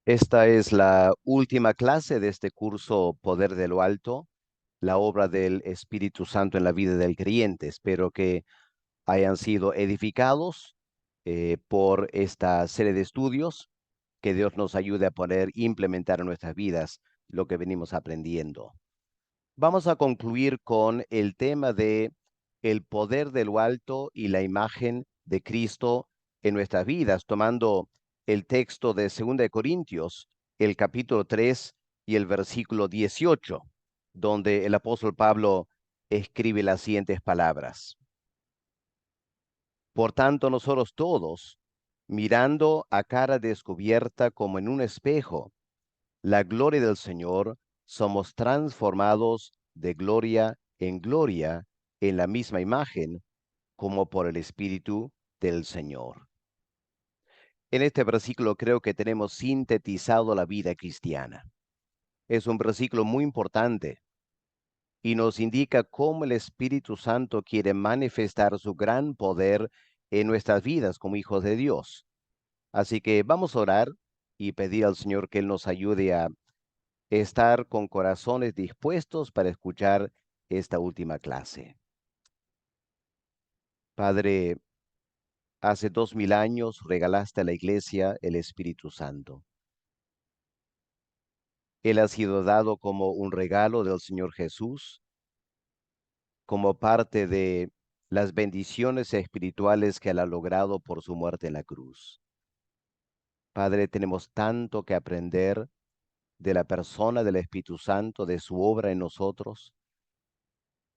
Esta es la última clase de este curso Poder de lo Alto, la obra del Espíritu Santo en la vida del creyente. Espero que hayan sido edificados por esta serie de estudios, que Dios nos ayude a poder implementar en nuestras vidas lo que venimos aprendiendo. Vamos a concluir con el tema de el poder de lo alto y la imagen de Cristo en nuestras vidas, tomando el texto de 2 Corintios, el capítulo 3 y el versículo 18, donde el apóstol Pablo escribe las siguientes palabras. Por tanto, nosotros todos, mirando a cara descubierta como en un espejo, la gloria del Señor, somos transformados de gloria en la misma imagen, como por el Espíritu del Señor. En este versículo creo que tenemos sintetizado la vida cristiana. Es un versículo muy importante y nos indica cómo el Espíritu Santo quiere manifestar su gran poder en nuestras vidas como hijos de Dios. Así que vamos a orar y pedir al Señor que Él nos ayude a estar con corazones dispuestos para escuchar esta última clase. Padre, hace 2000 años regalaste a la iglesia el Espíritu Santo. Él ha sido dado como un regalo del Señor Jesús, como parte de las bendiciones espirituales que Él ha logrado por su muerte en la cruz. Padre, tenemos tanto que aprender de la persona del Espíritu Santo, de su obra en nosotros.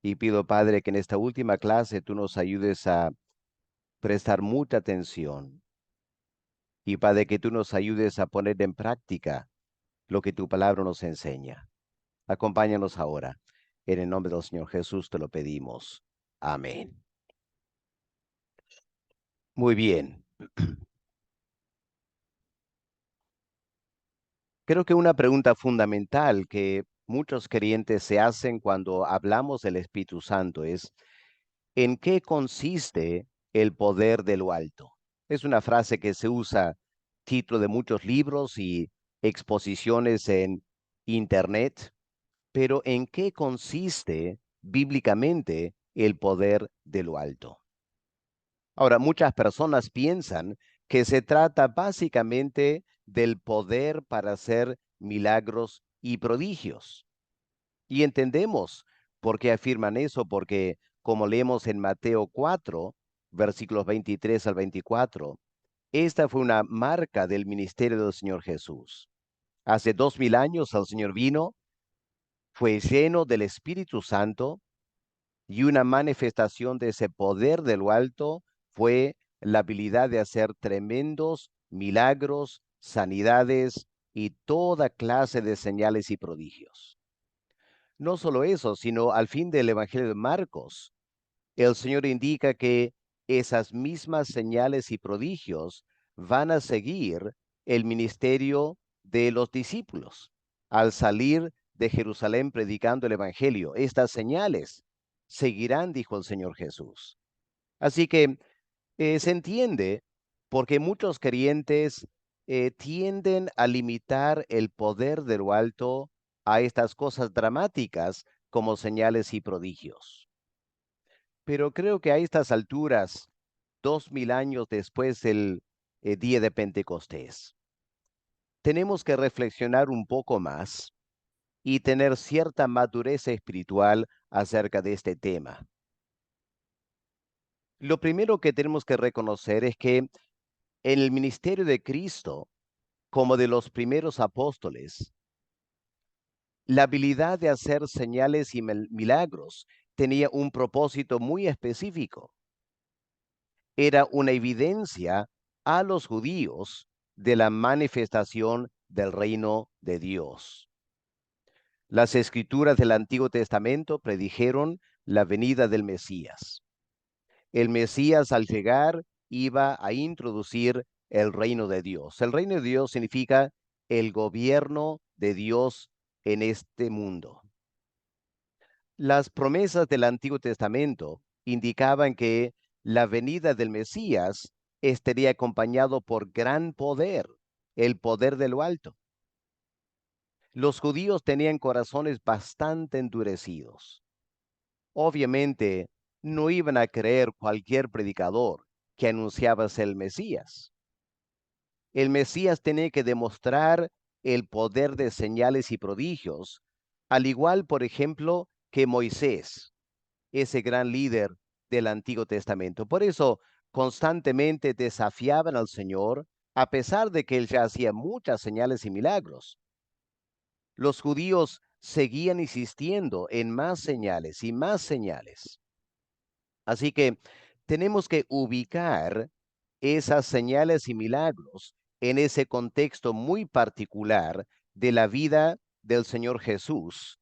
Y pido, Padre, que en esta última clase tú nos ayudes a prestar mucha atención. Y Padre, que tú nos ayudes a poner en práctica lo que tu palabra nos enseña. Acompáñanos ahora. En el nombre del Señor Jesús te lo pedimos. Amén. Muy bien. Creo que una pregunta fundamental que muchos creyentes se hacen cuando hablamos del Espíritu Santo es, ¿en qué consiste el poder de lo alto? Es una frase que se usa título de muchos libros y exposiciones en Internet, pero ¿en qué consiste bíblicamente el poder de lo alto? Ahora, muchas personas piensan que se trata básicamente del poder para hacer milagros y prodigios. Y entendemos por qué afirman eso, porque como leemos en Mateo 4, versículos 23 al 24, esta fue una marca del ministerio del Señor Jesús. Hace 2000 años el Señor vino, fue lleno del Espíritu Santo y una manifestación de ese poder de lo alto fue la habilidad de hacer tremendos milagros, sanidades y toda clase de señales y prodigios. No solo eso, sino al fin del Evangelio de Marcos, el Señor indica que esas mismas señales y prodigios van a seguir el ministerio de los discípulos. Al salir de Jerusalén predicando el Evangelio, estas señales seguirán, dijo el Señor Jesús. Así que se entiende porque muchos creyentes tienden a limitar el poder de lo alto a estas cosas dramáticas como señales y prodigios. Pero creo que a estas alturas, 2000 años después del día de Pentecostés, tenemos que reflexionar un poco más y tener cierta madurez espiritual acerca de este tema. Lo primero que tenemos que reconocer es que en el ministerio de Cristo, como de los primeros apóstoles, la habilidad de hacer señales y milagros tenía un propósito muy específico. Era una evidencia a los judíos de la manifestación del reino de Dios. Las escrituras del Antiguo Testamento predijeron la venida del Mesías. El Mesías al llegar iba a introducir el reino de Dios. El reino de Dios significa el gobierno de Dios en este mundo. Las promesas del Antiguo Testamento indicaban que la venida del Mesías estaría acompañado por gran poder. el poder de lo alto. Los judíos tenían corazones bastante endurecidos. Obviamente, no iban a creer cualquier predicador que anunciaba ser el Mesías. El Mesías tenía que demostrar el poder de señales y prodigios, al igual, por ejemplo, que Moisés, ese gran líder del Antiguo Testamento. Por eso, constantemente desafiaban al Señor, a pesar de que él ya hacía muchas señales y milagros. Los judíos seguían insistiendo en más señales y más señales. Así que tenemos que ubicar esas señales y milagros en ese contexto muy particular de la vida del Señor Jesús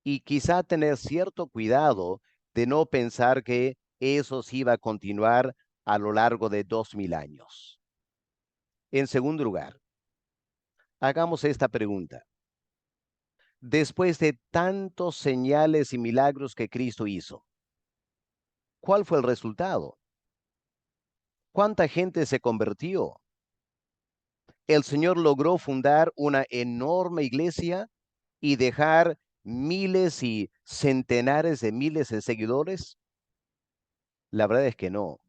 y quizá tener cierto cuidado de no pensar que eso sí iba a continuar a lo largo de 2000 años. En segundo lugar, hagamos esta pregunta. Después de tantos señales y milagros que Cristo hizo, ¿cuál fue el resultado? ¿Cuánta gente se convirtió? El Señor logró fundar una enorme iglesia y dejar miles y centenares de miles de seguidores. La verdad es que no.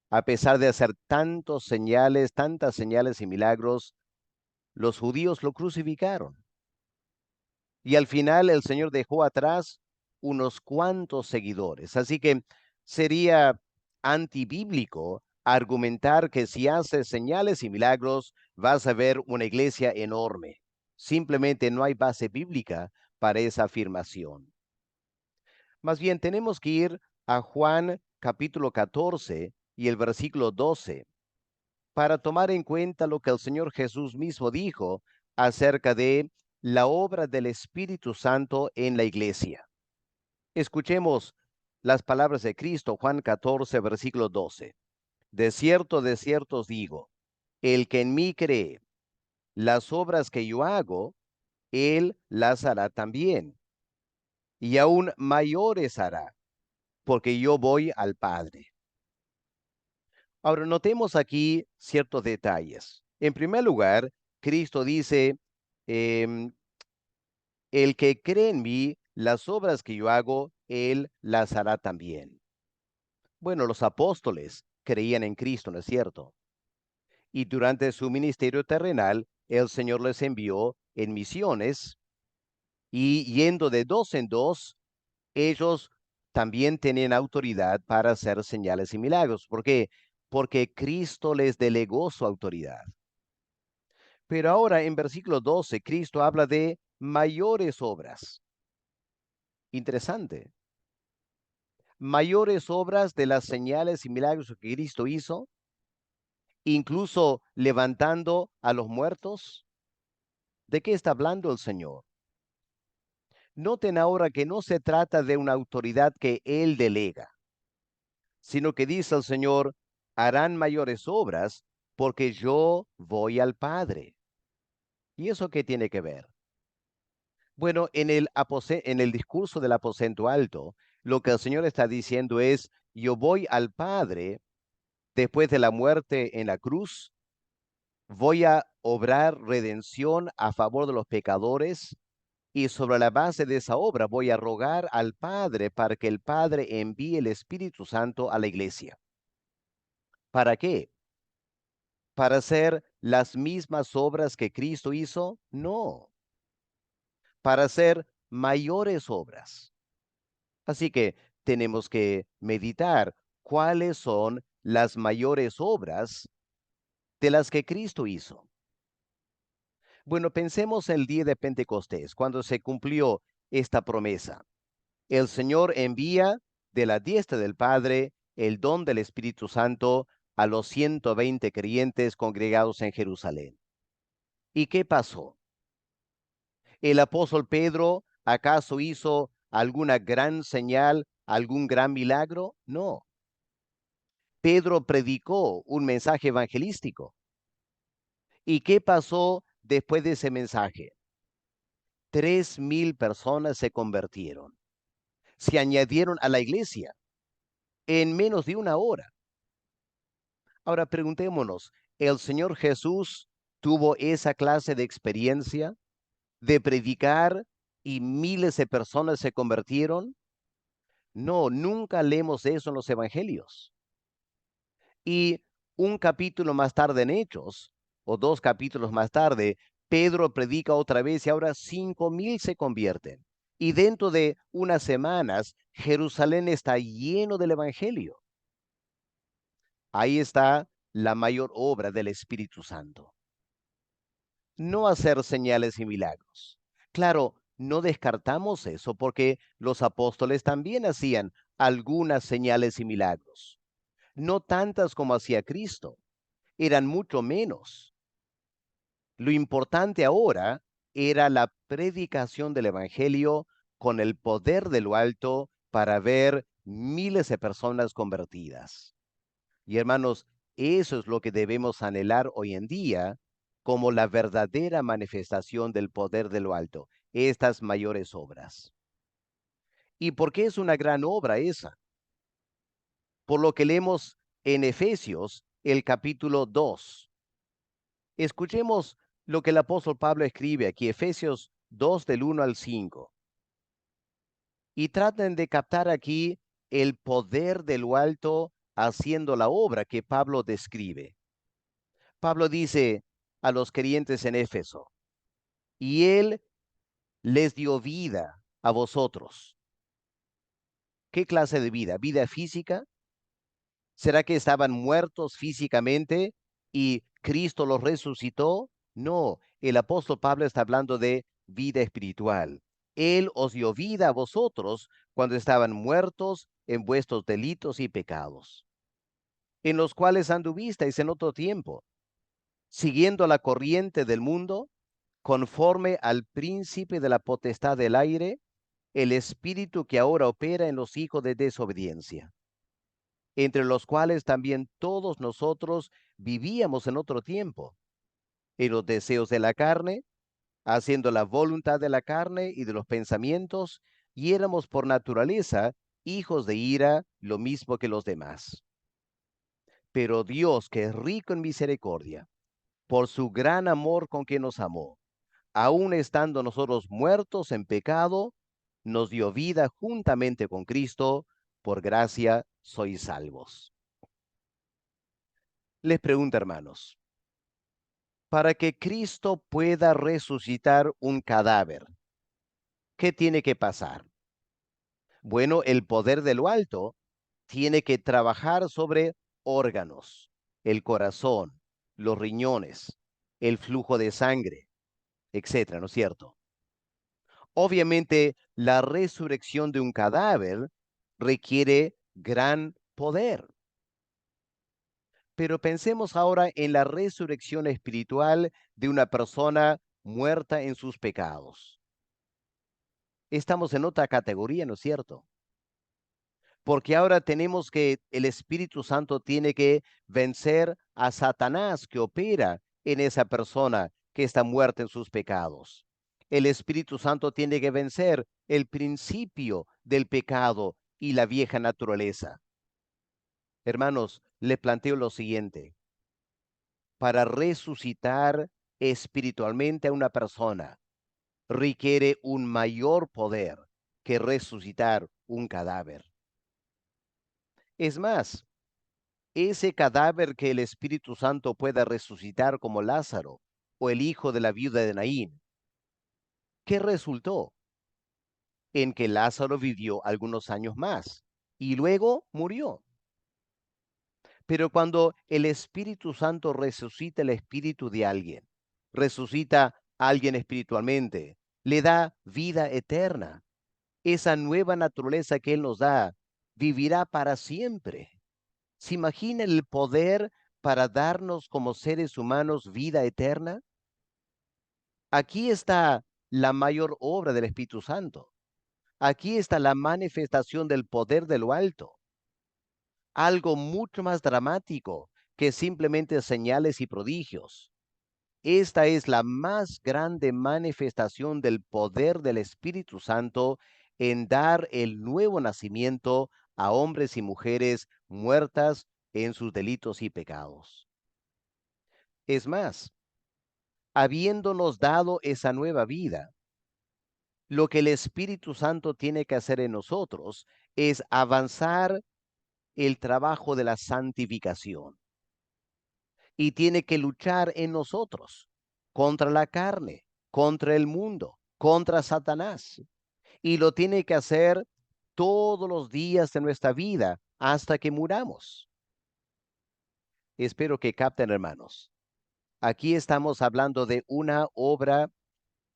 A pesar de hacer tantos señales, tantas señales y milagros, los judíos lo crucificaron. Y al final el Señor dejó atrás unos cuantos seguidores. Así que sería antibíblico argumentar que si haces señales y milagros vas a ver una iglesia enorme. Simplemente no hay base bíblica para esa afirmación. Más bien tenemos que ir a Juan capítulo 14 y el versículo 12 para tomar en cuenta lo que el Señor Jesús mismo dijo acerca de la obra del Espíritu Santo en la iglesia. Escuchemos las palabras de Cristo, Juan 14, versículo 12. De cierto os digo, el que en mí cree, las obras que yo hago, él las hará también, y aún mayores hará, porque yo voy al Padre. Ahora, notemos aquí ciertos detalles. En primer lugar, Cristo dice, em, el que cree en mí, las obras que yo hago, él las hará también. Bueno, los apóstoles creían en Cristo, ¿no es cierto? Y durante su ministerio terrenal, el Señor les envió en misiones y yendo de dos en dos, ellos también tenían autoridad para hacer señales y milagros. ¿Por qué? Porque Cristo les delegó su autoridad. Pero ahora en versículo 12, Cristo habla de mayores obras. Interesante. Mayores obras de las señales y milagros que Cristo hizo, incluso levantando a los muertos. ¿De qué está hablando el Señor? Noten ahora que no se trata de una autoridad que Él delega, sino que dice el Señor, harán mayores obras porque yo voy al Padre. ¿Y eso qué tiene que ver? Bueno, en el discurso del aposento alto, lo que el Señor está diciendo es, yo voy al Padre después de la muerte en la cruz, voy a obrar redención a favor de los pecadores y sobre la base de esa obra voy a rogar al Padre para que el Padre envíe el Espíritu Santo a la iglesia. ¿Para qué? ¿Para hacer las mismas obras que Cristo hizo? No, para hacer mayores obras. Así que tenemos que meditar cuáles son las mayores obras de las que Cristo hizo. Bueno, pensemos el día de Pentecostés, cuando se cumplió esta promesa. El Señor envía de la diestra del Padre el don del Espíritu Santo a los 120 creyentes congregados en Jerusalén. ¿Y qué pasó? ¿El apóstol Pedro acaso hizo alguna gran señal, algún gran milagro? No. Pedro predicó un mensaje evangelístico. ¿Y qué pasó después de ese mensaje? 3000 personas se convirtieron, se añadieron a la iglesia en menos de una hora. Ahora preguntémonos, ¿el Señor Jesús tuvo esa clase de experiencia de predicar y miles de personas se convirtieron? No, nunca leemos eso en los evangelios. Y un capítulo más tarde en Hechos, o dos capítulos más tarde, Pedro predica otra vez y ahora 5,000 se convierten. Y dentro de unas semanas, Jerusalén está lleno del evangelio. Ahí está la mayor obra del Espíritu Santo. No hacer señales y milagros. Claro, no descartamos eso porque los apóstoles también hacían algunas señales y milagros. No tantas como hacía Cristo, eran mucho menos. Lo importante ahora era la predicación del Evangelio con el poder de lo alto para ver miles de personas convertidas. Y hermanos, eso es lo que debemos anhelar hoy en día como la verdadera manifestación del poder de lo alto, estas mayores obras. ¿Y por qué es una gran obra esa? Por lo que leemos en Efesios, el capítulo 2. Escuchemos lo que el apóstol Pablo escribe aquí, Efesios 2 del 1 al 5. Y traten de captar aquí el poder de lo alto haciendo la obra que Pablo describe. Pablo dice a los creyentes en Éfeso, y él les dio vida a vosotros. ¿Qué clase de vida? ¿Vida física? ¿Será que estaban muertos físicamente y Cristo los resucitó? No, el apóstol Pablo está hablando de vida espiritual. Él os dio vida a vosotros cuando estaban muertos en vuestros delitos y pecados, en los cuales anduvisteis en otro tiempo, siguiendo la corriente del mundo, conforme al príncipe de la potestad del aire, el espíritu que ahora opera en los hijos de desobediencia, entre los cuales también todos nosotros vivíamos en otro tiempo, en los deseos de la carne, haciendo la voluntad de la carne y de los pensamientos, y éramos por naturaleza hijos de ira, lo mismo que los demás. Pero Dios, que es rico en misericordia, por su gran amor con que nos amó, aun estando nosotros muertos en pecado, nos dio vida juntamente con Cristo, por gracia sois salvos. Les pregunto, hermanos, para que Cristo pueda resucitar un cadáver, ¿qué tiene que pasar? Bueno, el poder de lo alto tiene que trabajar sobre órganos, el corazón, los riñones, el flujo de sangre, etcétera, ¿no es cierto? Obviamente, la resurrección de un cadáver requiere gran poder. Pero pensemos ahora en la resurrección espiritual de una persona muerta en sus pecados. Estamos en otra categoría, ¿no es cierto? Porque ahora tenemos que el Espíritu Santo tiene que vencer a Satanás que opera en esa persona que está muerta en sus pecados. El Espíritu Santo tiene que vencer el principio del pecado y la vieja naturaleza. Hermanos, le planteo lo siguiente. Para resucitar espiritualmente a una persona, requiere un mayor poder que resucitar un cadáver. Es más, ese cadáver que el Espíritu Santo pueda resucitar como Lázaro o el hijo de la viuda de Naín, ¿qué resultó? En que Lázaro vivió algunos años más y luego murió. Pero cuando el Espíritu Santo resucita el espíritu de alguien, resucita a alguien espiritualmente, le da vida eterna. Esa nueva naturaleza que Él nos da vivirá para siempre. ¿Se imagina el poder para darnos como seres humanos vida eterna? Aquí está la mayor obra del Espíritu Santo. Aquí está la manifestación del poder de lo alto. Algo mucho más dramático que simplemente señales y prodigios. Esta es la más grande manifestación del poder del Espíritu Santo en dar el nuevo nacimiento a hombres y mujeres muertas en sus delitos y pecados. Es más, habiéndonos dado esa nueva vida, lo que el Espíritu Santo tiene que hacer en nosotros es avanzar el trabajo de la santificación y tiene que luchar en nosotros contra la carne, contra el mundo, contra Satanás. Y lo tiene que hacer todos los días de nuestra vida hasta que muramos. Espero que capten, hermanos. Aquí estamos hablando de una obra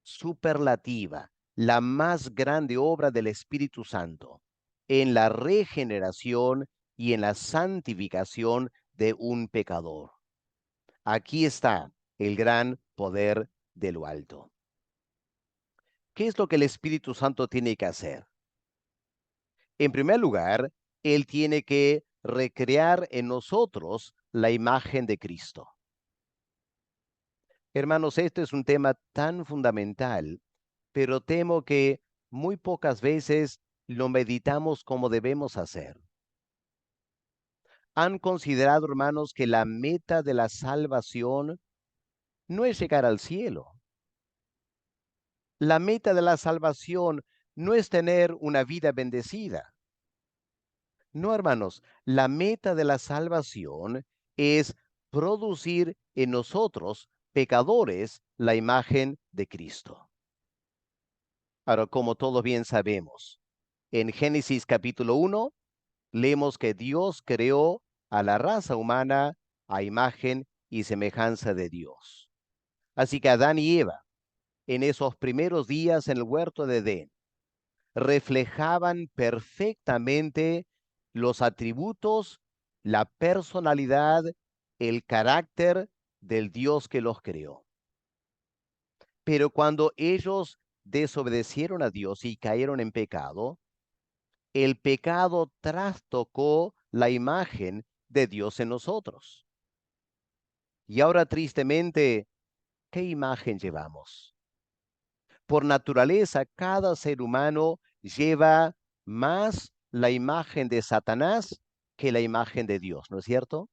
superlativa, la más grande obra del Espíritu Santo en la regeneración y en la santificación de un pecador. Aquí está el gran poder de lo alto. ¿Qué es lo que el Espíritu Santo tiene que hacer? En primer lugar, Él tiene que recrear en nosotros la imagen de Cristo. Hermanos, este es un tema tan fundamental, pero temo que muy pocas veces lo meditamos como debemos hacer. ¿Han considerado, hermanos, que la meta de la salvación no es llegar al cielo? La meta de la salvación no es tener una vida bendecida. No, hermanos, la meta de la salvación es producir en nosotros, pecadores, la imagen de Cristo. Ahora, como todos bien sabemos, en Génesis capítulo 1, leemos que Dios creó a la raza humana a imagen y semejanza de Dios. Así que Adán y Eva, en esos primeros días en el huerto de Edén, reflejaban perfectamente los atributos, la personalidad, el carácter del Dios que los creó. Pero cuando ellos desobedecieron a Dios y cayeron en pecado, el pecado trastocó la imagen de Dios en nosotros. Y ahora tristemente, ¿qué imagen llevamos? Por naturaleza, cada ser humano lleva más la imagen de Satanás que la imagen de Dios, ¿no es cierto?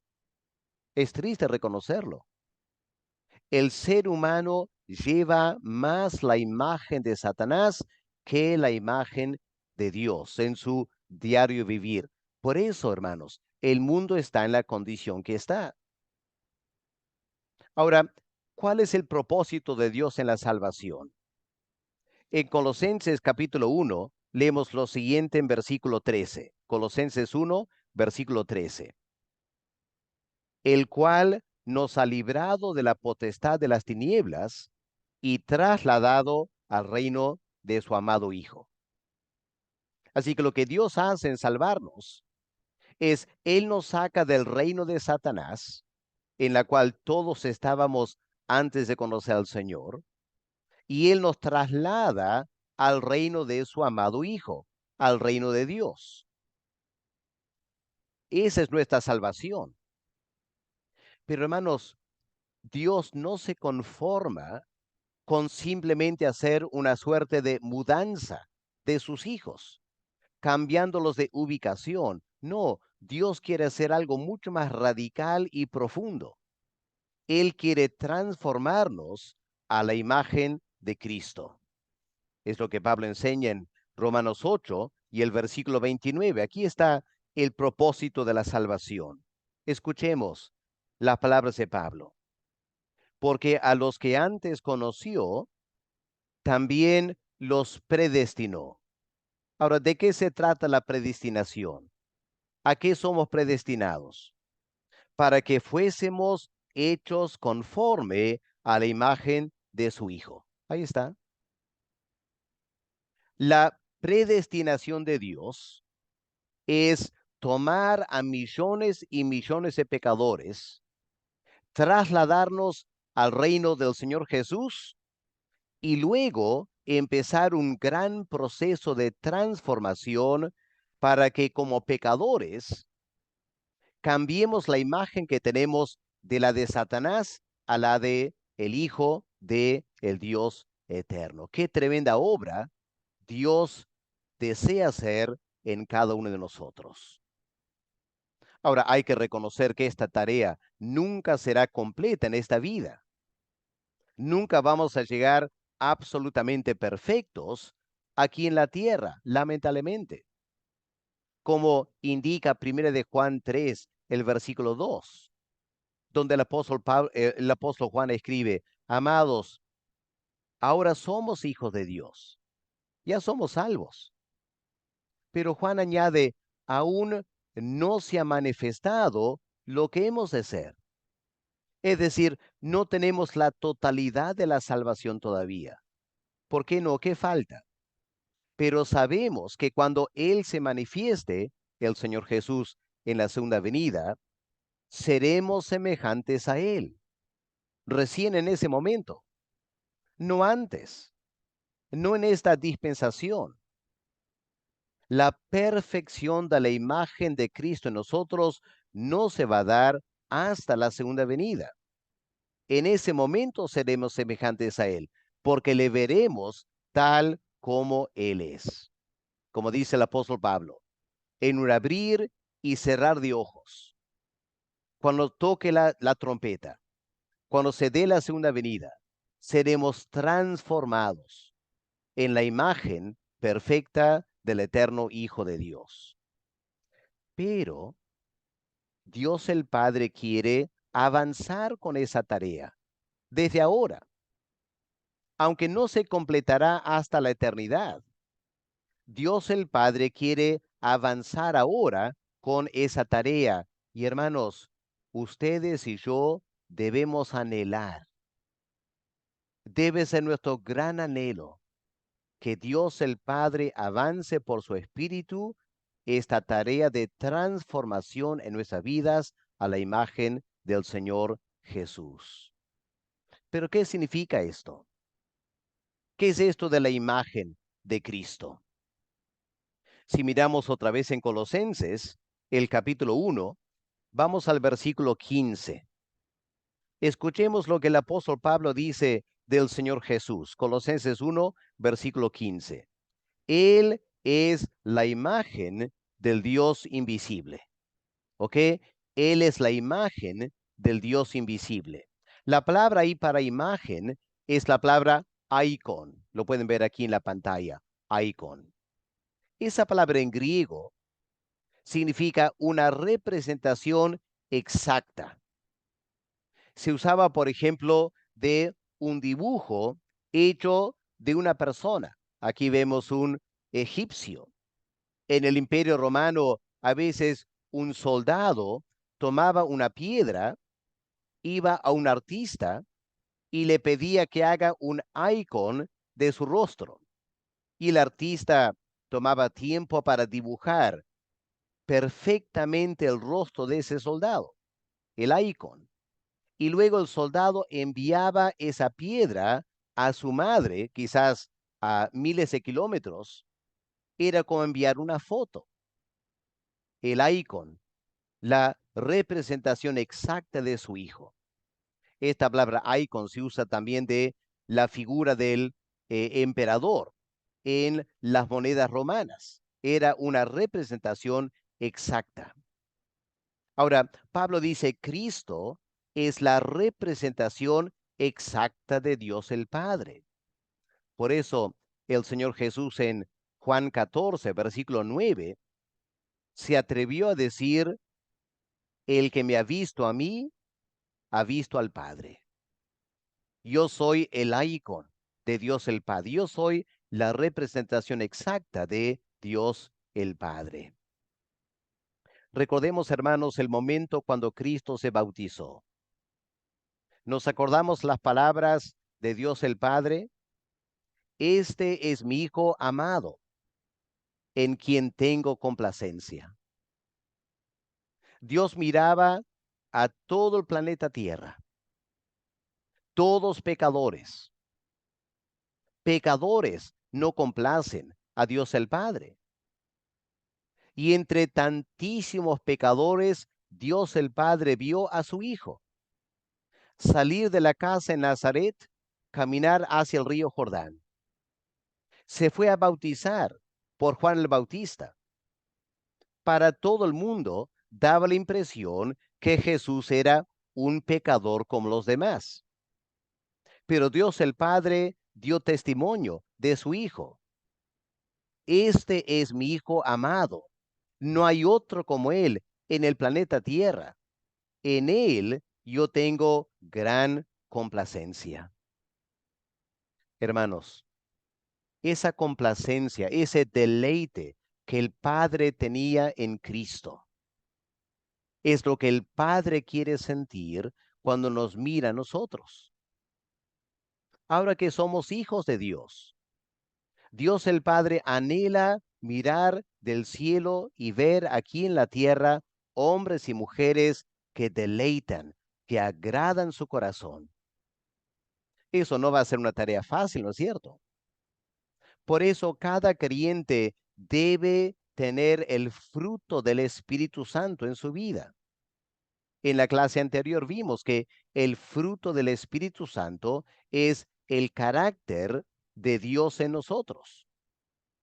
Es triste reconocerlo. El ser humano lleva más la imagen de Satanás que la imagen de Dios en su diario vivir. Por eso, hermanos, el mundo está en la condición que está. Ahora, ¿cuál es el propósito de Dios en la salvación? En Colosenses capítulo 1, leemos lo siguiente en versículo 13. Colosenses 1, versículo 13. El cual nos ha librado de la potestad de las tinieblas y trasladado al reino de su amado Hijo. Así que lo que Dios hace en salvarnos es, Él nos saca del reino de Satanás, en la cual todos estábamos antes de conocer al Señor, y Él nos traslada al reino de su amado Hijo, al reino de Dios. Esa es nuestra salvación. Pero hermanos, Dios no se conforma con simplemente hacer una suerte de mudanza de sus hijos, cambiándolos de ubicación. No, Dios quiere hacer algo mucho más radical y profundo. Él quiere transformarnos a la imagen de Cristo. Es lo que Pablo enseña en Romanos 8 y el versículo 29. Aquí está el propósito de la salvación. Escuchemos las palabras de Pablo. Porque a los que antes conoció, también los predestinó. Ahora, ¿de qué se trata la predestinación? ¿A qué somos predestinados? Para que fuésemos hechos conforme a la imagen de su Hijo. Ahí está. La predestinación de Dios es tomar a millones y millones de pecadores, trasladarnos al reino del Señor Jesús y luego empezar un gran proceso de transformación para que como pecadores cambiemos la imagen que tenemos de la de Satanás a la de el Hijo de el Dios eterno. Qué tremenda obra Dios desea hacer en cada uno de nosotros. Ahora, hay que reconocer que esta tarea nunca será completa en esta vida. Nunca vamos a llegar absolutamente perfectos aquí en la tierra, lamentablemente, como indica 1 de Juan 3, el versículo 2, donde el apóstol Juan escribe: amados, ahora somos hijos de Dios, ya somos salvos. Pero Juan añade: aún no se ha manifestado lo que hemos de ser. Es decir, no tenemos la totalidad de la salvación todavía. ¿Por qué no? ¿Qué falta? Pero sabemos que cuando Él se manifieste, el Señor Jesús, en la segunda venida, seremos semejantes a Él, recién en ese momento, no antes, no en esta dispensación. La perfección de la imagen de Cristo en nosotros no se va a dar hasta la segunda venida. En ese momento seremos semejantes a Él, porque le veremos tal como Él es. Como dice el apóstol Pablo, en un abrir y cerrar de ojos, cuando toque la trompeta, cuando se dé la segunda venida, seremos transformados en la imagen perfecta del eterno Hijo de Dios. Pero Dios el Padre quiere avanzar con esa tarea desde ahora, aunque no se completará hasta la eternidad. Dios el Padre quiere avanzar ahora con esa tarea. Y hermanos, ustedes y yo debemos anhelar, debe ser nuestro gran anhelo, que Dios el Padre avance por su Espíritu esta tarea de transformación en nuestras vidas a la imagen del Señor Jesús. Pero ¿qué significa esto? ¿Qué es esto de la imagen de Cristo? Si miramos otra vez en Colosenses, el capítulo 1, vamos al versículo 15. Escuchemos lo que el apóstol Pablo dice del Señor Jesús. Colosenses 1, versículo 15. Él es la imagen del Dios invisible. ¿Ok? Él es la imagen del Dios invisible. La palabra ahí para imagen es la palabra icon. Lo pueden ver aquí en la pantalla. Icon. Esa palabra en griego significa una representación exacta. Se usaba, por ejemplo, de un dibujo hecho de una persona. Aquí vemos un egipcio. En el Imperio Romano, a veces un soldado tomaba una piedra, iba a un artista y le pedía que haga un icon de su rostro. Y el artista tomaba tiempo para dibujar perfectamente el rostro de ese soldado, el icon. Y luego el soldado enviaba esa piedra a su madre, quizás a miles de kilómetros. Era como enviar una foto, el icon, la representación exacta de su hijo. Esta palabra icon se usa también de la figura del emperador en las monedas romanas. Era una representación exacta. Ahora, Pablo dice, Cristo es la representación exacta de Dios el Padre. Por eso, el Señor Jesús en Juan 14, versículo 9, se atrevió a decir: el que me ha visto a mí, ha visto al Padre. Yo soy el icon de Dios el Padre. Yo soy la representación exacta de Dios el Padre. Recordemos, hermanos, el momento cuando Cristo se bautizó. Nos acordamos las palabras de Dios el Padre: este es mi Hijo amado, en quien tengo complacencia. Dios miraba a todo el planeta Tierra, todos pecadores. Pecadores no complacen a Dios el Padre. Y entre tantísimos pecadores, Dios el Padre vio a su Hijo salir de la casa en Nazaret, caminar hacia el río Jordán. Se fue a bautizar por Juan el Bautista. Para todo el mundo, daba la impresión que Jesús era un pecador como los demás. Pero Dios el Padre dio testimonio de su Hijo. Este es mi Hijo amado. No hay otro como Él en el planeta Tierra. En Él yo tengo gran complacencia. Hermanos, esa complacencia, ese deleite que el Padre tenía en Cristo, es lo que el Padre quiere sentir cuando nos mira a nosotros. Ahora que somos hijos de Dios, Dios el Padre anhela mirar del cielo y ver aquí en la tierra hombres y mujeres que deleitan, que agradan su corazón. Eso no va a ser una tarea fácil, ¿no es cierto? Por eso cada creyente debe tener el fruto del Espíritu Santo en su vida. En la clase anterior vimos que el fruto del Espíritu Santo es el carácter de Dios en nosotros.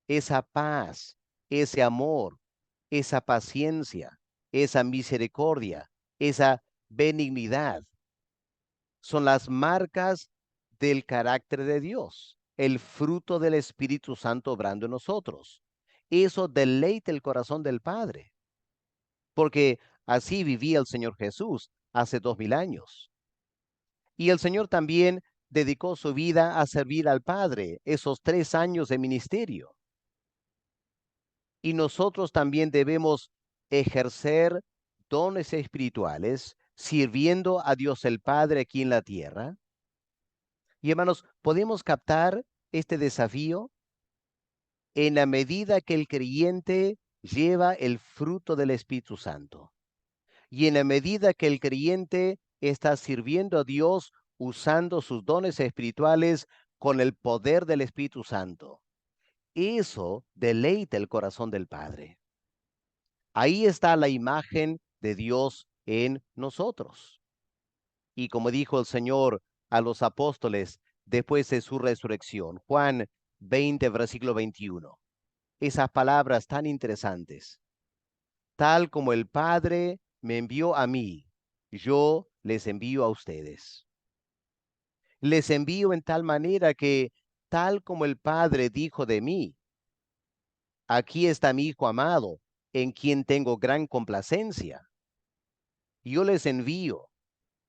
Esa paz, ese amor, esa paciencia, esa misericordia, esa benignidad, son las marcas del carácter de Dios, el fruto del Espíritu Santo obrando en nosotros. Eso deleita el corazón del Padre, porque así vivía el Señor Jesús hace 2000 años. Y el Señor también dedicó su vida a servir al Padre esos 3 años de ministerio. Y nosotros también debemos ejercer dones espirituales sirviendo a Dios el Padre aquí en la tierra. Y hermanos, ¿podemos captar este desafío? En la medida que el creyente lleva el fruto del Espíritu Santo y en la medida que el creyente está sirviendo a Dios usando sus dones espirituales con el poder del Espíritu Santo, eso deleita el corazón del Padre. Ahí está la imagen de Dios en nosotros. Y como dijo el Señor a los apóstoles después de su resurrección, Juan 20, versículo 21, esas palabras tan interesantes. Tal como el Padre me envió a mí, yo les envío a ustedes. Les envío en tal manera que, tal como el Padre dijo de mí, aquí está mi Hijo amado, en quien tengo gran complacencia. Yo les envío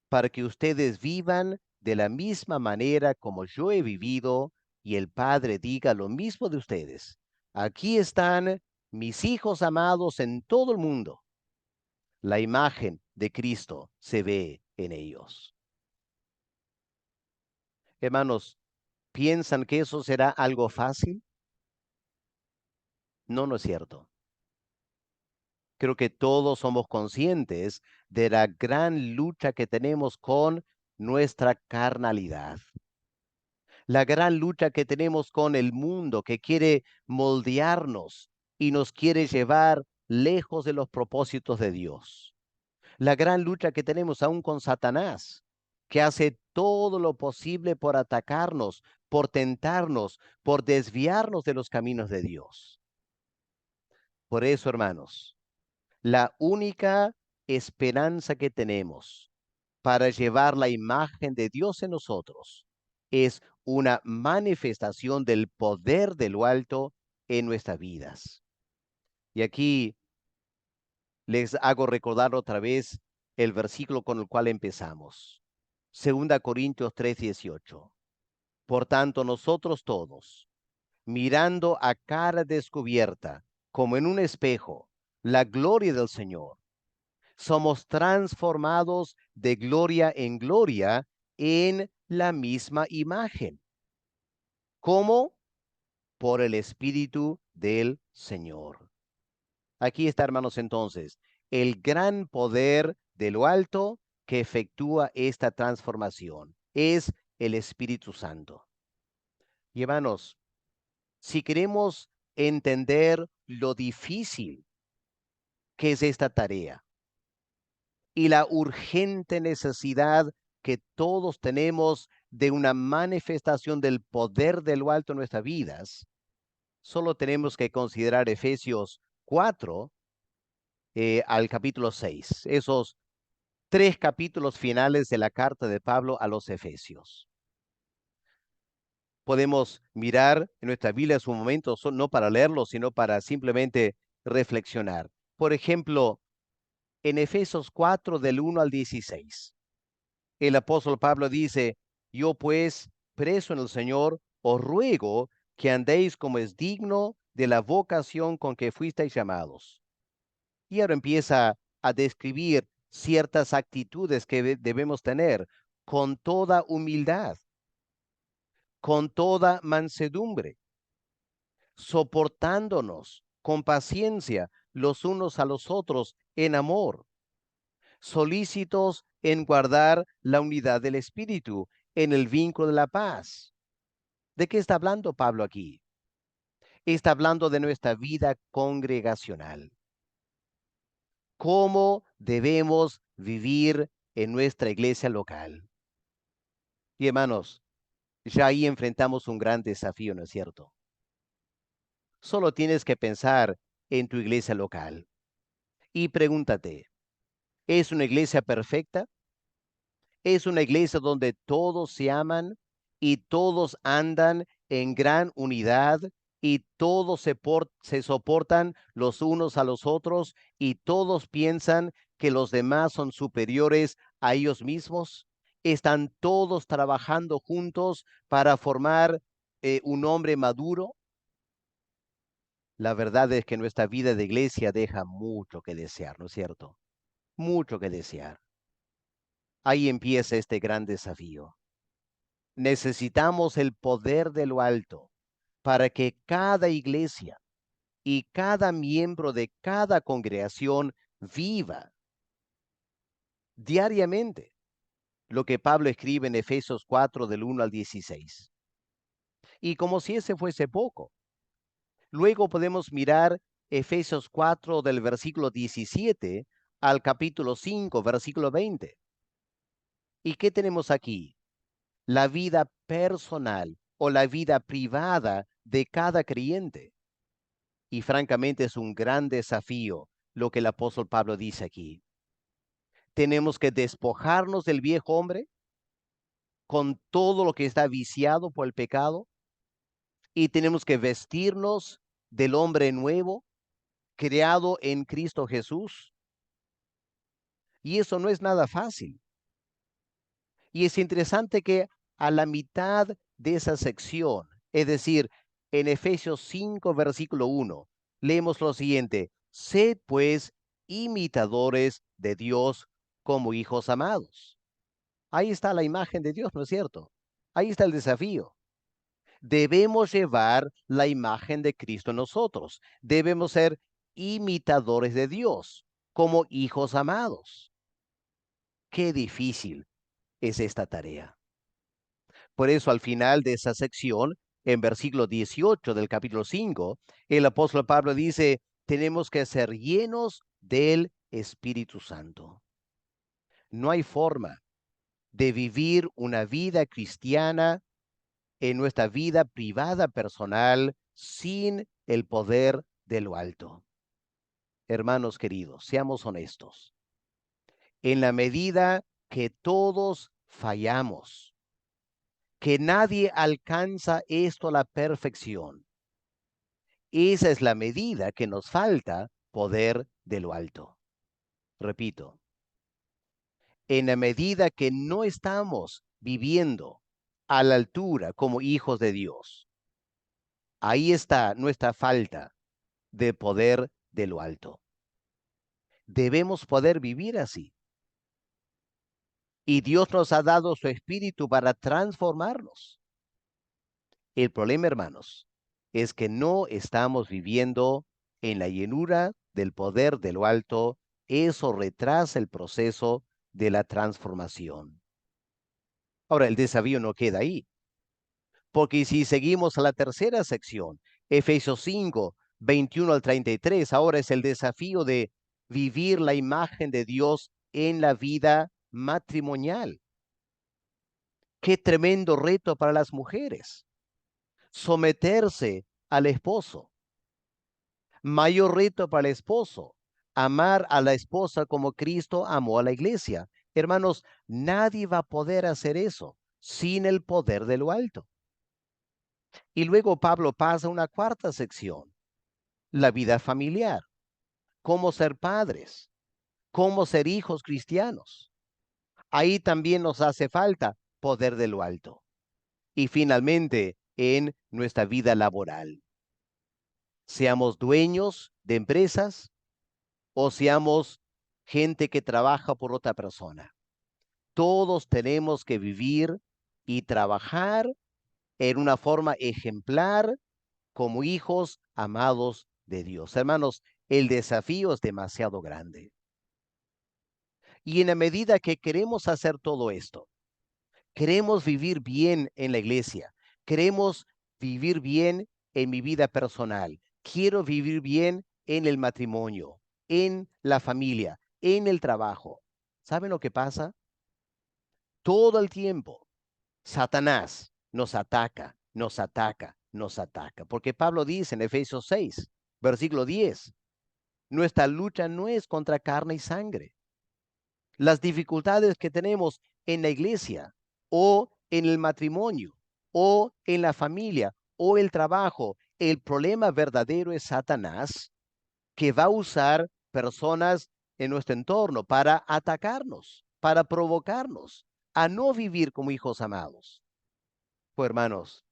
para que ustedes vivan de la misma manera como yo he vivido y el Padre diga lo mismo de ustedes. Aquí están mis hijos amados en todo el mundo. La imagen de Cristo se ve en ellos. Hermanos, ¿piensan que eso será algo fácil? No, no es cierto. Creo que todos somos conscientes de la gran lucha que tenemos con nuestra carnalidad. La gran lucha que tenemos con el mundo que quiere moldearnos y nos quiere llevar lejos de los propósitos de Dios. La gran lucha que tenemos aún con Satanás, que hace todo lo posible por atacarnos, por tentarnos, por desviarnos de los caminos de Dios. Por eso, hermanos, la única esperanza que tenemos para llevar la imagen de Dios en nosotros es una manifestación del poder de lo alto en nuestras vidas. Y aquí les hago recordar otra vez el versículo con el cual empezamos. 2 Corintios 3:18. Por tanto, nosotros todos, mirando a cara descubierta, como en un espejo, la gloria del Señor, somos transformados de gloria en gloria en la misma imagen. ¿Cómo? Por el Espíritu del Señor. Aquí está, hermanos, entonces, el gran poder de lo alto que efectúa esta transformación es el Espíritu Santo. Y hermanos, si queremos entender lo difícil que es esta tarea y la urgente necesidad que todos tenemos de una manifestación del poder de lo alto en nuestras vidas, solo tenemos que considerar Efesios 4, al capítulo 6, esos 3 capítulos finales de la carta de Pablo a los Efesios. Podemos mirar en nuestra Biblia en su momento, no para leerlo, sino para simplemente reflexionar. Por ejemplo, en Efesios 4, del 1 al 16, el apóstol Pablo dice: yo pues, preso en el Señor, os ruego que andéis como es digno de la vocación con que fuisteis llamados. Y ahora empieza a describir ciertas actitudes que debemos tener con toda humildad, con toda mansedumbre, soportándonos con paciencia los unos a los otros en amor, solícitos en guardar la unidad del Espíritu en el vínculo de la paz. ¿De qué está hablando Pablo aquí? Está hablando de nuestra vida congregacional. ¿Cómo debemos vivir en nuestra iglesia local? Y hermanos, ya ahí enfrentamos un gran desafío, ¿no es cierto? Solo tienes que pensar en tu iglesia local y pregúntate: ¿es una iglesia perfecta? ¿Es una iglesia donde todos se aman y todos andan en gran unidad y todos se soportan los unos a los otros y todos piensan que los demás son superiores a ellos mismos? ¿Están todos trabajando juntos para formar un hombre maduro? La verdad es que nuestra vida de iglesia deja mucho que desear, ¿no es cierto? Mucho que desear. Ahí empieza este gran desafío. Necesitamos el poder de lo alto para que cada iglesia y cada miembro de cada congregación viva diariamente lo que Pablo escribe en Efesios 4, del 1 al 16. Y como si ese fuese poco, luego podemos mirar Efesios 4, del versículo 17 al capítulo 5, versículo 20. ¿Y qué tenemos aquí? La vida personal o la vida privada de cada creyente. Y francamente es un gran desafío lo que el apóstol Pablo dice aquí. Tenemos que despojarnos del viejo hombre con todo lo que está viciado por el pecado y tenemos que vestirnos del hombre nuevo, creado en Cristo Jesús. Y eso no es nada fácil. Y es interesante que a la mitad de esa sección, es decir, en Efesios 5, versículo 1, leemos lo siguiente: sed pues imitadores de Dios como hijos amados. Ahí está la imagen de Dios, ¿no es cierto? Ahí está el desafío. Debemos llevar la imagen de Cristo en nosotros. Debemos ser imitadores de Dios como hijos amados. Qué difícil es esta tarea. Por eso al final de esa sección, en versículo 18 del capítulo 5, el apóstol Pablo dice: tenemos que ser llenos del Espíritu Santo. No hay forma de vivir una vida cristiana en nuestra vida privada personal sin el poder de lo alto. Hermanos queridos, seamos honestos. En la medida que todos fallamos, que nadie alcanza esto a la perfección, esa es la medida que nos falta poder de lo alto. Repito, en la medida que no estamos viviendo a la altura como hijos de Dios, ahí está nuestra falta de poder de lo alto. Debemos poder vivir así. Y Dios nos ha dado su espíritu para transformarnos. El problema, hermanos, es que no estamos viviendo en la llenura del poder de lo alto. Eso retrasa el proceso de la transformación. Ahora, el desafío no queda ahí, porque si seguimos a la tercera sección, Efesios 5, 21 al 33, ahora es el desafío de vivir la imagen de Dios en la vida matrimonial. Qué tremendo reto para las mujeres. Someterse al esposo. Mayor reto para el esposo, amar a la esposa como Cristo amó a la iglesia. Hermanos, nadie va a poder hacer eso sin el poder de lo alto. Y luego Pablo pasa a una cuarta sección, la vida familiar, cómo ser padres, cómo ser hijos cristianos. Ahí también nos hace falta poder de lo alto. Y finalmente, en nuestra vida laboral, seamos dueños de empresas o seamos gente que trabaja por otra persona. Todos tenemos que vivir y trabajar en una forma ejemplar como hijos amados de Dios. Hermanos, el desafío es demasiado grande. Y en la medida que queremos hacer todo esto, queremos vivir bien en la iglesia, queremos vivir bien en mi vida personal, quiero vivir bien en el matrimonio, en la familia, en el trabajo. ¿Saben lo que pasa? Todo el tiempo, Satanás nos ataca, nos ataca, nos ataca. Porque Pablo dice en Efesios 6, versículo 10, nuestra lucha no es contra carne y sangre. Las dificultades que tenemos en la iglesia o en el matrimonio o en la familia o el trabajo, el problema verdadero es Satanás, que va a usar personas en nuestro entorno para atacarnos, para provocarnos a no vivir como hijos amados. Pues hermanos,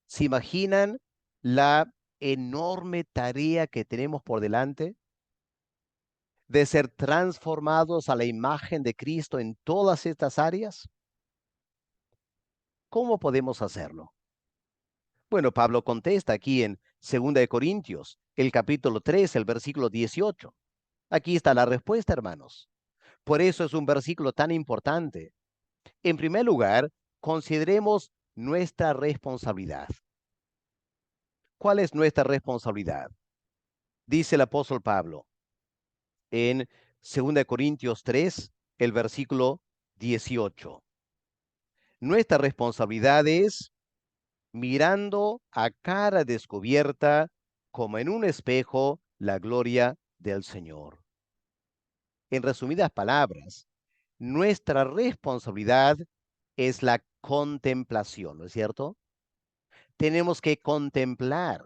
¿se imaginan la enorme tarea que tenemos por delante de ser transformados a la imagen de Cristo en todas estas áreas? ¿Cómo podemos hacerlo? Bueno, Pablo contesta aquí en 2 Corintios, el capítulo 3, el versículo 18. Aquí está la respuesta, hermanos. Por eso es un versículo tan importante. En primer lugar, consideremos nuestra responsabilidad. ¿Cuál es nuestra responsabilidad? Dice el apóstol Pablo en 2 Corintios 3, el versículo 18. Nuestra responsabilidad es mirando a cara descubierta, como en un espejo, la gloria del Señor. En resumidas palabras, nuestra responsabilidad es la contemplación, ¿no es cierto? Tenemos que contemplar,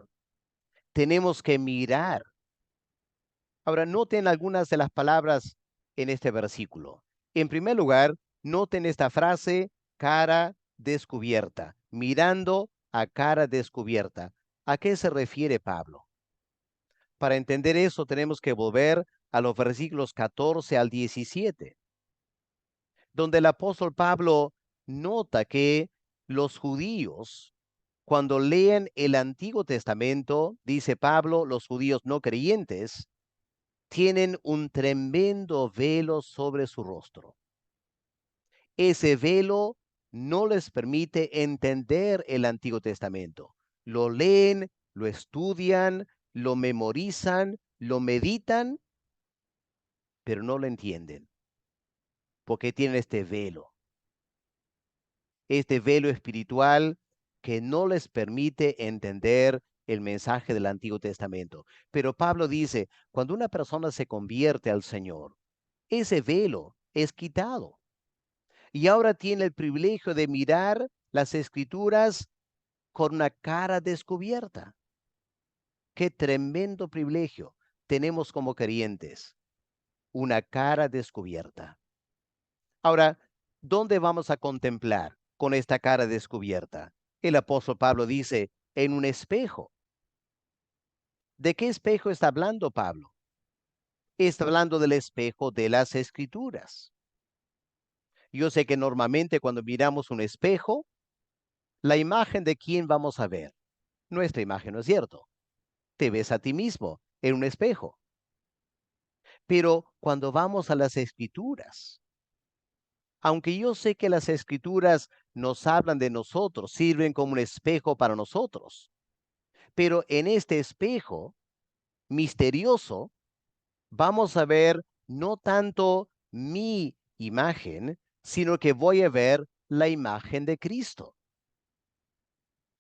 tenemos que mirar. Ahora, noten algunas de las palabras en este versículo. En primer lugar, noten esta frase, cara descubierta, mirando a cara descubierta. ¿A qué se refiere Pablo? Para entender eso, tenemos que volver a los versículos 14 al 17, donde el apóstol Pablo nota que los judíos, cuando leen el Antiguo Testamento, dice Pablo, los judíos no creyentes, tienen un tremendo velo sobre su rostro. Ese velo no les permite entender el Antiguo Testamento. Lo leen, lo estudian, lo memorizan, lo meditan, pero no lo entienden, porque tienen este velo espiritual que no les permite entender el mensaje del Antiguo Testamento. Pero Pablo dice, cuando una persona se convierte al Señor, ese velo es quitado y ahora tiene el privilegio de mirar las escrituras con una cara descubierta. Qué tremendo privilegio tenemos como creyentes, una cara descubierta. Ahora, ¿dónde vamos a contemplar con esta cara descubierta? El apóstol Pablo dice, en un espejo. ¿De qué espejo está hablando Pablo? Está hablando del espejo de las escrituras. Yo sé que normalmente cuando miramos un espejo, la imagen de quién vamos a ver. Nuestra imagen, ¿no es cierto? Te ves a ti mismo en un espejo. Pero cuando vamos a las escrituras, aunque yo sé que las escrituras nos hablan de nosotros, sirven como un espejo para nosotros, pero en este espejo misterioso vamos a ver no tanto mi imagen, sino que voy a ver la imagen de Cristo.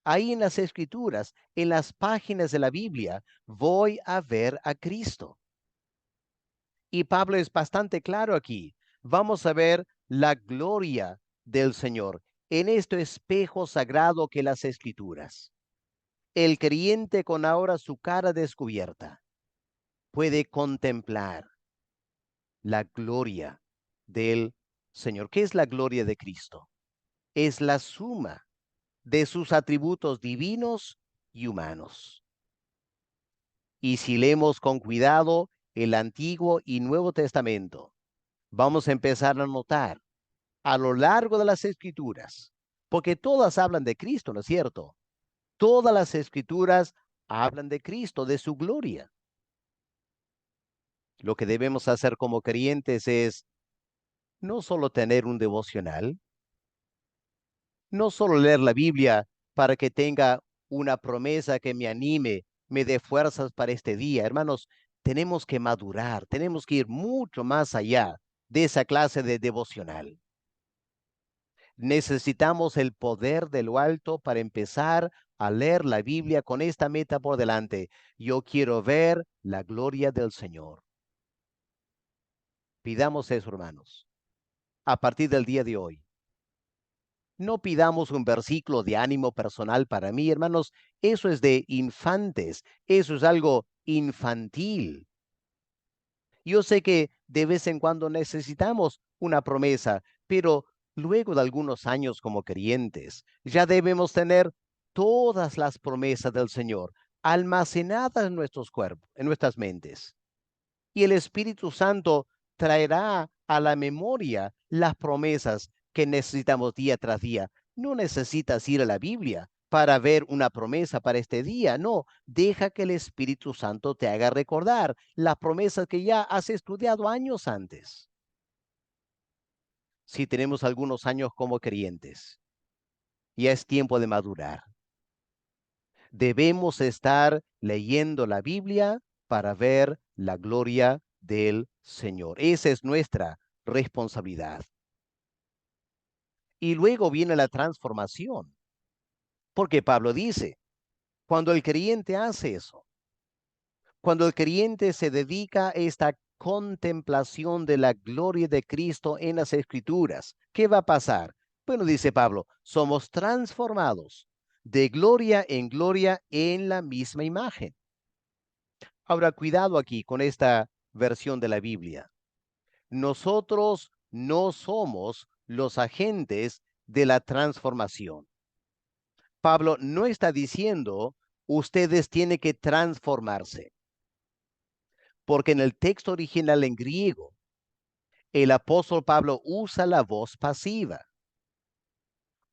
Ahí en las escrituras, en las páginas de la Biblia, voy a ver a Cristo. Y Pablo es bastante claro aquí. Vamos a ver la gloria del Señor en este espejo sagrado que las Escrituras. El creyente con ahora su cara descubierta puede contemplar la gloria del Señor. ¿Qué es la gloria de Cristo? Es la suma de sus atributos divinos y humanos. Y si leemos con cuidado el Antiguo y Nuevo Testamento, vamos a empezar a notar a lo largo de las Escrituras, porque todas hablan de Cristo, ¿no es cierto? Todas las Escrituras hablan de Cristo, de su gloria. Lo que debemos hacer como creyentes es no solo tener un devocional, no solo leer la Biblia para que tenga una promesa que me anime, me dé fuerzas para este día. Hermanos, tenemos que madurar, tenemos que ir mucho más allá de esa clase de devocional. Necesitamos el poder de lo alto para empezar a leer la Biblia con esta meta por delante. Yo quiero ver la gloria del Señor. Pidamos eso, hermanos, a partir del día de hoy. No pidamos un versículo de ánimo personal para mí, hermanos. Eso es de infantes. Eso es algo infantil. Yo sé que de vez en cuando necesitamos una promesa, pero luego de algunos años como creyentes, ya debemos tener todas las promesas del Señor almacenadas en nuestros cuerpos, en nuestras mentes. Y el Espíritu Santo traerá a la memoria las promesas que necesitamos día tras día. No necesitas ir a la Biblia para ver una promesa para este día. No, deja que el Espíritu Santo te haga recordar las promesas que ya has estudiado años antes. Si tenemos algunos años como creyentes, ya es tiempo de madurar. Debemos estar leyendo la Biblia para ver la gloria del Señor. Esa es nuestra responsabilidad. Y luego viene la transformación, porque Pablo dice, cuando el creyente hace eso, cuando el creyente se dedica a esta contemplación de la gloria de Cristo en las Escrituras, ¿qué va a pasar? Bueno, dice Pablo, somos transformados de gloria en la misma imagen. Ahora, cuidado aquí con esta versión de la Biblia. Nosotros no somos los agentes de la transformación. Pablo no está diciendo, ustedes tienen que transformarse, porque en el texto original en griego, el apóstol Pablo usa la voz pasiva.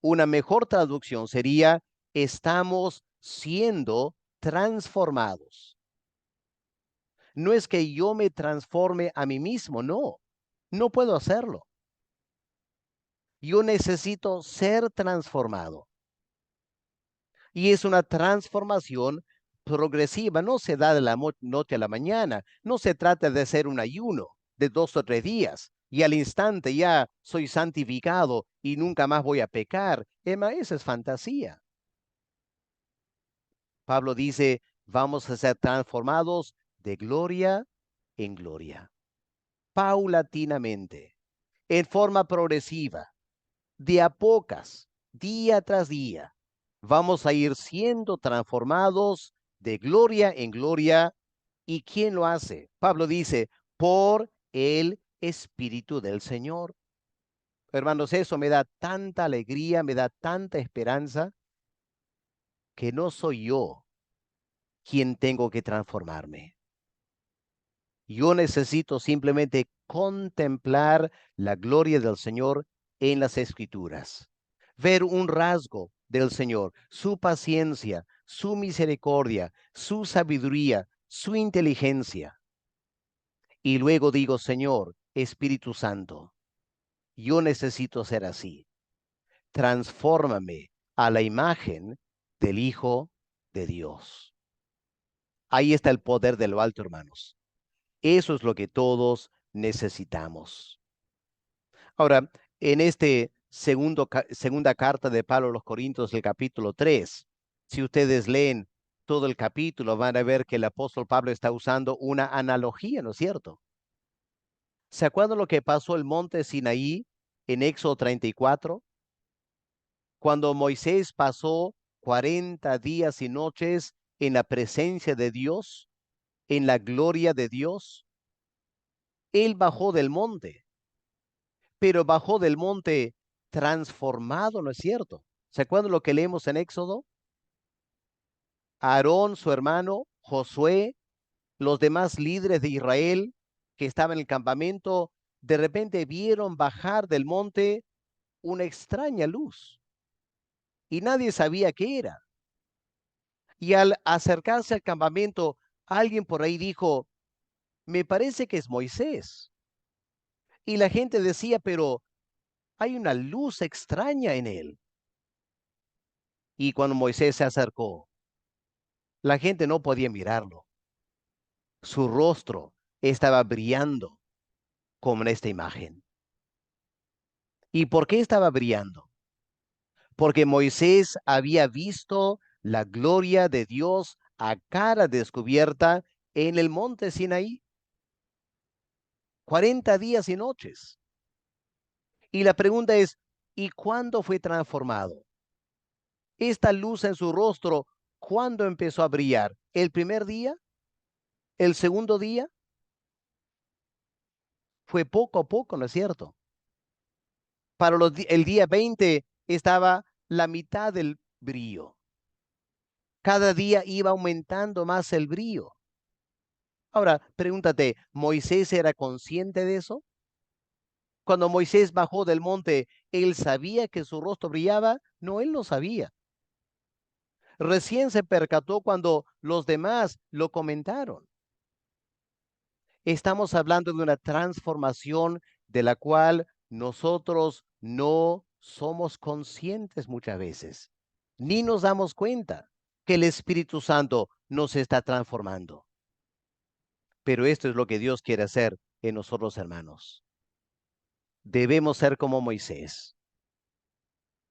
Una mejor traducción sería, estamos siendo transformados. No es que yo me transforme a mí mismo, no, no puedo hacerlo. Yo necesito ser transformado. Y es una transformación progresiva, no se da de la noche a la mañana, no se trata de hacer un ayuno de 2 o 3 días y al instante ya soy santificado y nunca más voy a pecar. Emma, esa es fantasía. Pablo dice, vamos a ser transformados de gloria en gloria, paulatinamente, en forma progresiva, de a pocas, día tras día. Vamos a ir siendo transformados de gloria en gloria. ¿Y quién lo hace? Pablo dice, por el Espíritu del Señor. Hermanos, eso me da tanta alegría, me da tanta esperanza, que no soy yo quien tengo que transformarme. Yo necesito simplemente contemplar la gloria del Señor en las Escrituras, ver un rasgo del Señor, su paciencia, su misericordia, su sabiduría, su inteligencia. Y luego digo, Señor, Espíritu Santo, yo necesito ser así. Transfórmame a la imagen del Hijo de Dios. Ahí está el poder de lo alto, hermanos. Eso es lo que todos necesitamos. Ahora, en este segunda carta de Pablo a los Corintios, el capítulo 3, si ustedes leen todo el capítulo, van a ver que el apóstol Pablo está usando una analogía, ¿no es cierto? ¿Se acuerdan lo que pasó el monte Sinaí en Éxodo 34? Cuando Moisés pasó 40 días y noches en la presencia de Dios, en la gloria de Dios, él bajó del monte, pero bajó del monte transformado, ¿no es cierto? ¿Se acuerdan lo que leemos en Éxodo? Aarón, su hermano, Josué, los demás líderes de Israel que estaban en el campamento, de repente vieron bajar del monte una extraña luz y nadie sabía qué era. Y al acercarse al campamento, alguien por ahí dijo, me parece que es Moisés. Y la gente decía, pero hay una luz extraña en él. Y cuando Moisés se acercó, la gente no podía mirarlo. Su rostro estaba brillando como en esta imagen. ¿Y por qué estaba brillando? Porque Moisés había visto la gloria de Dios a cara descubierta en el monte Sinaí, 40 días y noches. Y la pregunta es, ¿y cuándo fue transformado? Esta luz en su rostro, ¿cuándo empezó a brillar? ¿El primer día? ¿El segundo día? Fue poco a poco, ¿no es cierto? Para el día 20 estaba la mitad del brillo. Cada día iba aumentando más el brillo. Ahora, pregúntate, ¿Moisés era consciente de eso? Cuando Moisés bajó del monte, ¿él sabía que su rostro brillaba? No, él no sabía. Recién se percató cuando los demás lo comentaron. Estamos hablando de una transformación de la cual nosotros no somos conscientes muchas veces, ni nos damos cuenta que el Espíritu Santo nos está transformando. Pero esto es lo que Dios quiere hacer en nosotros, hermanos. Debemos ser como Moisés.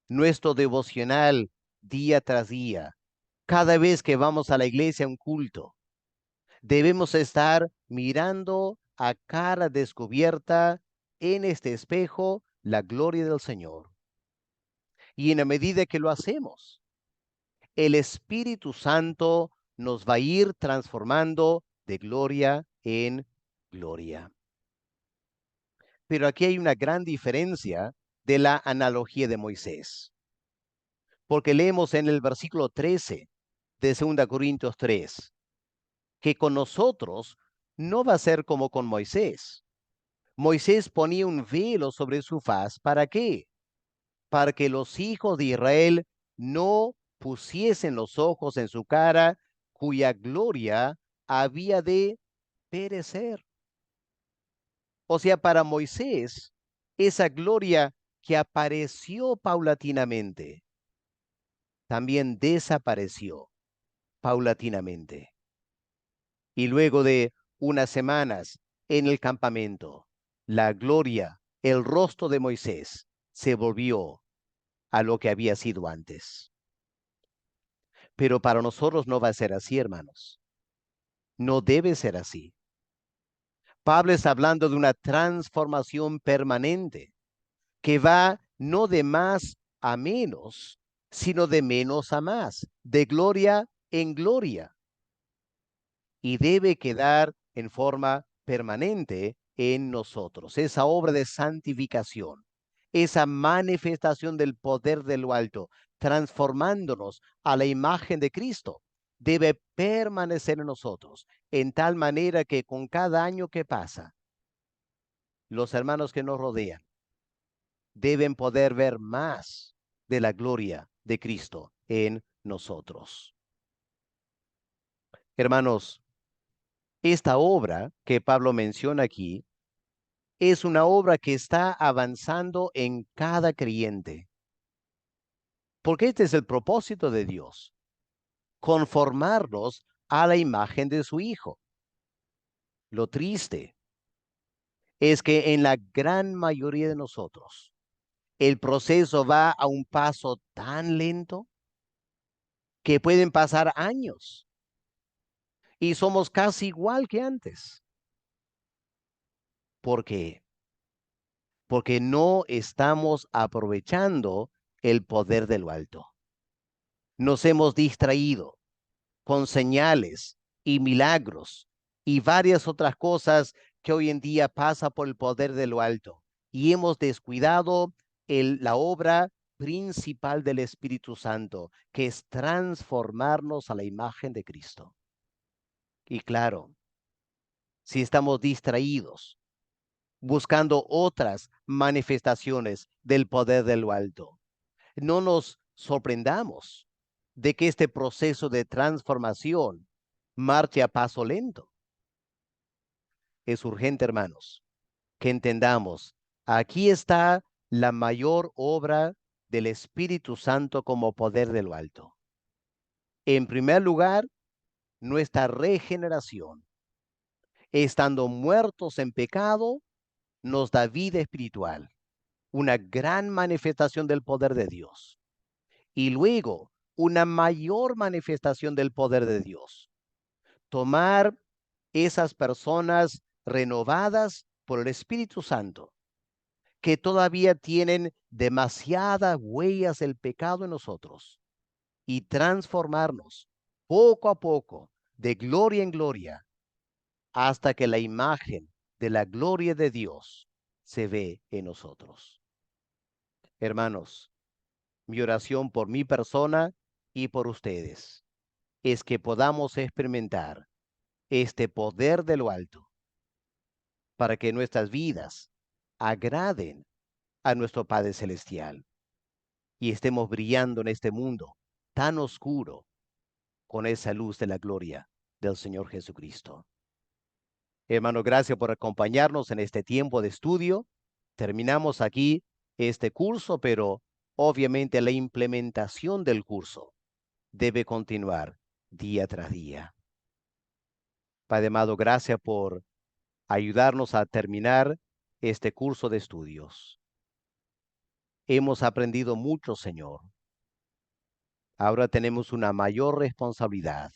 Nuestro devocional día tras día, cada vez que vamos a la iglesia a un culto, debemos estar mirando a cara descubierta en este espejo la gloria del Señor. Y en la medida que lo hacemos, el Espíritu Santo nos va a ir transformando de gloria en gloria. Pero aquí hay una gran diferencia de la analogía de Moisés, porque leemos en el versículo 13 de 2 Corintios 3, que con nosotros no va a ser como con Moisés. Moisés ponía un velo sobre su faz. ¿Para qué? Para que los hijos de Israel no pusiesen los ojos en su cara, cuya gloria había de perecer. O sea, para Moisés, esa gloria que apareció paulatinamente, también desapareció paulatinamente. Y luego de unas semanas en el campamento, la gloria, el rostro de Moisés se volvió a lo que había sido antes. Pero para nosotros no va a ser así, hermanos. No debe ser así. Pablo está hablando de una transformación permanente que va no de más a menos, sino de menos a más, de gloria en gloria, y debe quedar en forma permanente en nosotros. Esa obra de santificación, esa manifestación del poder de lo alto, transformándonos a la imagen de Cristo, debe permanecer en nosotros, en tal manera que con cada año que pasa, los hermanos que nos rodean deben poder ver más de la gloria de Cristo en nosotros. Hermanos, esta obra que Pablo menciona aquí es una obra que está avanzando en cada creyente, porque este es el propósito de Dios, conformarnos a la imagen de su Hijo. Lo triste es que en la gran mayoría de nosotros, el proceso va a un paso tan lento que pueden pasar años y somos casi igual que antes. ¿Por qué? Porque no estamos aprovechando el poder de lo alto. Nos hemos distraído con señales y milagros y varias otras cosas que hoy en día pasa por el poder de lo alto. Y hemos descuidado la obra principal del Espíritu Santo, que es transformarnos a la imagen de Cristo. Y claro, si estamos distraídos, buscando otras manifestaciones del poder de lo alto, no nos sorprendamos de que este proceso de transformación marche a paso lento. Es urgente, hermanos, que entendamos, aquí está la mayor obra del Espíritu Santo como poder de lo alto. En primer lugar, nuestra regeneración. Estando muertos en pecado, nos da vida espiritual, una gran manifestación del poder de Dios. Y luego, una mayor manifestación del poder de Dios. Tomar esas personas renovadas por el Espíritu Santo, que todavía tienen demasiadas huellas del pecado en nosotros, y transformarnos poco a poco, de gloria en gloria, hasta que la imagen de la gloria de Dios se ve en nosotros. Hermanos, mi oración por mi persona y por ustedes es que podamos experimentar este poder de lo alto para que nuestras vidas agraden a nuestro Padre Celestial y estemos brillando en este mundo tan oscuro con esa luz de la gloria del Señor Jesucristo. Hermano, gracias por acompañarnos en este tiempo de estudio. Terminamos aquí este curso, pero obviamente la implementación del curso debe continuar día tras día. Padre amado, gracias por ayudarnos a terminar este curso de estudios. Hemos aprendido mucho, Señor. Ahora tenemos una mayor responsabilidad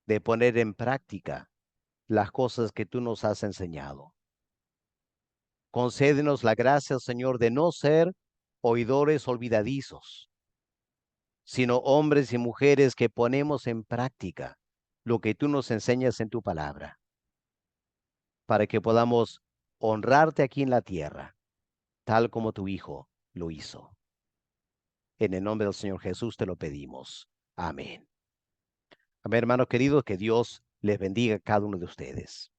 de poner en práctica las cosas que tú nos has enseñado. Concédenos la gracia, Señor, de no ser oidores olvidadizos, sino hombres y mujeres que ponemos en práctica lo que tú nos enseñas en tu palabra, para que podamos honrarte aquí en la tierra, tal como tu Hijo lo hizo. En el nombre del Señor Jesús te lo pedimos. Amén. Amén, hermanos queridos, que Dios les bendiga a cada uno de ustedes.